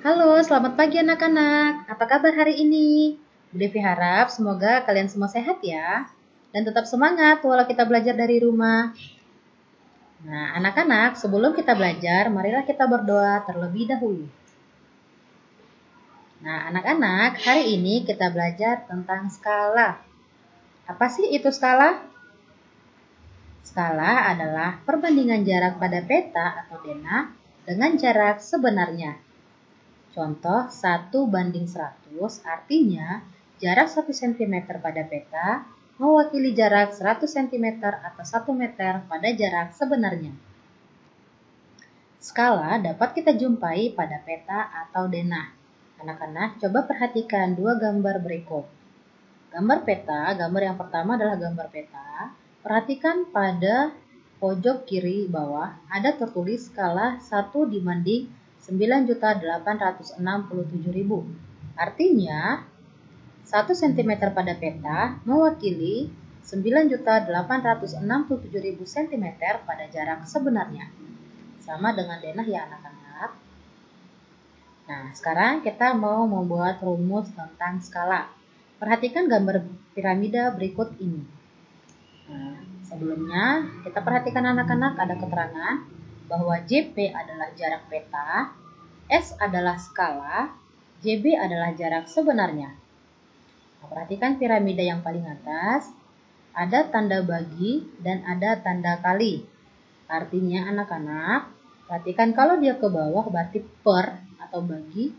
Halo, selamat pagi anak-anak. Apa kabar hari ini? Bu Devi harap semoga kalian semua sehat ya. Dan tetap semangat walau kita belajar dari rumah. Nah, anak-anak, sebelum kita belajar, marilah kita berdoa terlebih dahulu. Nah, anak-anak, hari ini kita belajar tentang skala. Apa sih itu skala? Skala adalah perbandingan jarak pada peta atau denah dengan jarak sebenarnya. Contoh 1:100 artinya jarak 1 cm pada peta mewakili jarak 100 cm atau 1 meter pada jarak sebenarnya. Skala dapat kita jumpai pada peta atau denah. Anak-anak, coba perhatikan dua gambar berikut. Gambar peta, gambar yang pertama adalah gambar peta. Perhatikan pada pojok kiri bawah ada tertulis skala 1:9.867.000. Artinya 1 cm pada peta mewakili 9.867.000 cm pada jarak sebenarnya. Sama dengan denah ya anak-anak. Nah, sekarang kita mau membuat rumus tentang skala. Perhatikan gambar piramida berikut ini. Nah, sebelumnya kita perhatikan anak-anak ada keterangan bahwa JP adalah jarak peta, S adalah skala, JB adalah jarak sebenarnya. Nah, perhatikan piramida yang paling atas, ada tanda bagi dan ada tanda kali. Artinya anak-anak, perhatikan kalau dia ke bawah berarti per atau bagi,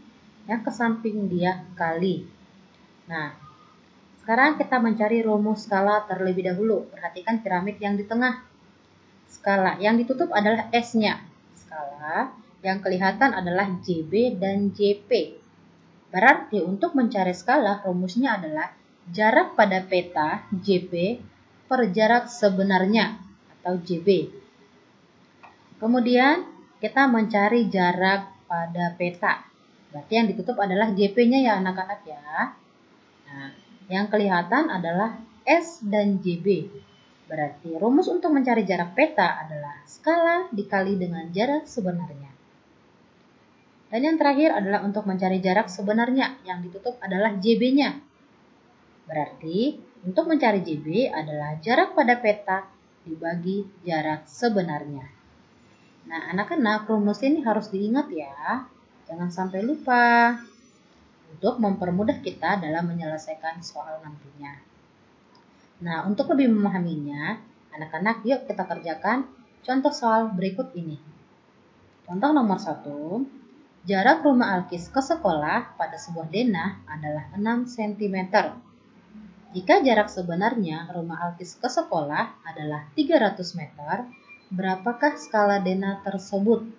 yang ke samping dia kali. Nah, sekarang kita mencari rumus skala terlebih dahulu. Perhatikan piramid yang di tengah. Skala yang ditutup adalah S-nya. Skala yang kelihatan adalah JB dan JP. Berarti untuk mencari skala rumusnya adalah jarak pada peta JP per jarak sebenarnya atau JB. Kemudian kita mencari jarak pada peta. Berarti yang ditutup adalah JP-nya ya anak-anak ya. Nah, yang kelihatan adalah S dan JB. Berarti rumus untuk mencari jarak peta adalah skala dikali dengan jarak sebenarnya. Dan yang terakhir adalah untuk mencari jarak sebenarnya. Yang ditutup adalah JB-nya. Berarti untuk mencari JB adalah jarak pada peta dibagi jarak sebenarnya. Nah, anak-anak, rumus ini harus diingat ya. Jangan sampai lupa. Untuk mempermudah kita dalam menyelesaikan soal nantinya. Nah, untuk lebih memahaminya, anak-anak yuk kita kerjakan contoh soal berikut ini. Contoh nomor 1, jarak rumah Alkis ke sekolah pada sebuah denah adalah 6 cm. Jika jarak sebenarnya rumah Alkis ke sekolah adalah 300 meter, berapakah skala denah tersebut?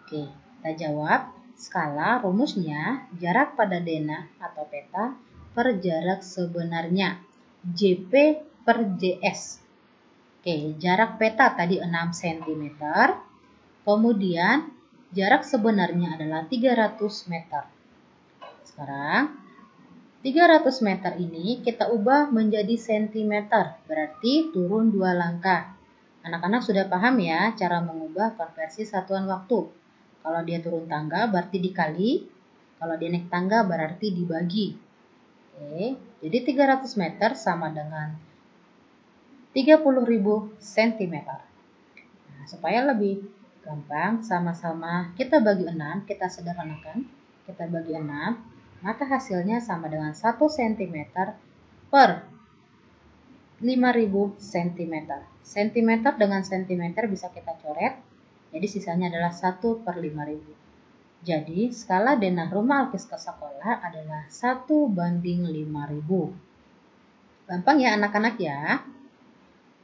Oke, kita jawab. Skala rumusnya jarak pada denah atau peta per jarak sebenarnya. JP per JS. Oke, jarak peta tadi 6 cm. Kemudian jarak sebenarnya adalah 300 meter. Sekarang 300 meter ini kita ubah menjadi sentimeter. Berarti turun 2 langkah. Anak-anak sudah paham ya cara mengubah konversi satuan waktu. Kalau dia turun tangga berarti dikali, kalau dia naik tangga berarti dibagi. Oke, jadi 300 meter sama dengan 30.000 cm. Nah, supaya lebih gampang, sama-sama kita bagi 6, kita sederhanakan. Kita bagi 6, maka hasilnya sama dengan 1 cm per 5.000 cm. Centimeter dengan centimeter bisa kita coret. Jadi sisanya adalah 1/5000. Jadi skala denah rumah Alkis ke sekolah adalah 1:5000. Gampang ya anak-anak ya.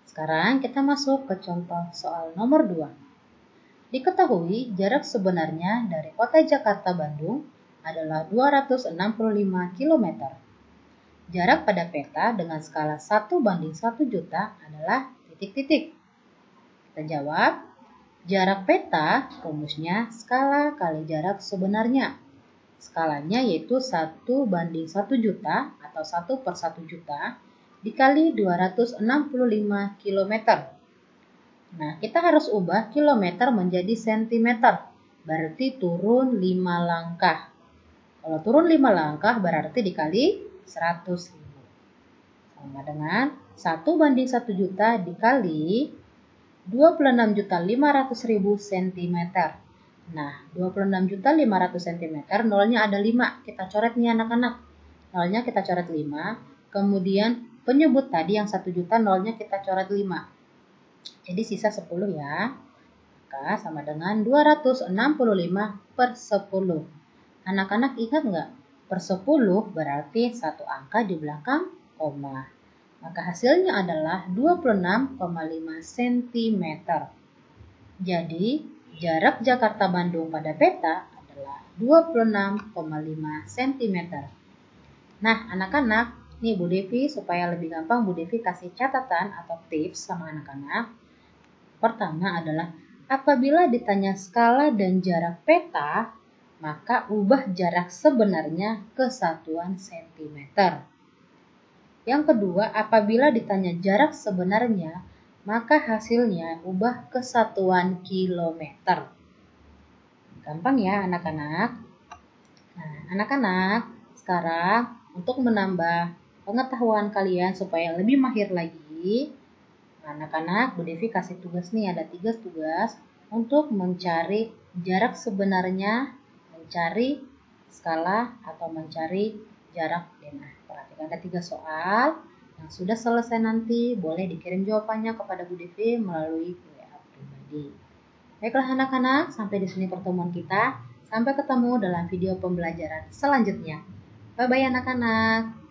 Sekarang kita masuk ke contoh soal nomor 2. Diketahui jarak sebenarnya dari kota Jakarta Bandung adalah 265 km. Jarak pada peta dengan skala 1:1 juta adalah titik-titik. Kita jawab. Jarak peta rumusnya skala kali jarak sebenarnya. Skalanya yaitu 1:1 juta atau 1/1 juta dikali 265 km. Nah, kita harus ubah kilometer menjadi sentimeter. berarti turun 5 langkah. Kalau turun 5 langkah berarti dikali 100.000. Sama dengan 1/1 juta dikali 26.500.000 cm. Nah, 26.500 cm, nolnya ada 5. Kita coret nih anak-anak. Nolnya kita coret 5. Kemudian penyebut tadi yang 1 juta, nolnya kita coret 5. Jadi sisa 10 ya. Maka sama dengan 265/10. Anak-anak ingat nggak? Per 10 berarti satu angka di belakang koma. Maka hasilnya adalah 26,5 cm. Jadi, jarak Jakarta-Bandung pada peta adalah 26,5 cm. Nah, anak-anak, nih Bu Devi supaya lebih gampang Bu Devi kasih catatan atau tips sama anak-anak. Pertama adalah apabila ditanya skala dan jarak peta, maka ubah jarak sebenarnya ke satuan sentimeter. Yang kedua, apabila ditanya jarak sebenarnya, maka hasilnya ubah ke satuan kilometer. Gampang ya anak-anak? Nah, anak-anak, sekarang untuk menambah pengetahuan kalian supaya lebih mahir lagi, anak-anak, Bu Devi kasih tugas nih, ada 3 tugas untuk mencari jarak sebenarnya, mencari skala, atau mencari jarak denah. Perhatikan ada 3 soal yang sudah selesai, nanti boleh dikirim jawabannya kepada Bu Devi melalui WA pribadi. Baiklah anak-anak, sampai di sini pertemuan kita. Sampai ketemu dalam video pembelajaran selanjutnya. Bye-bye anak-anak.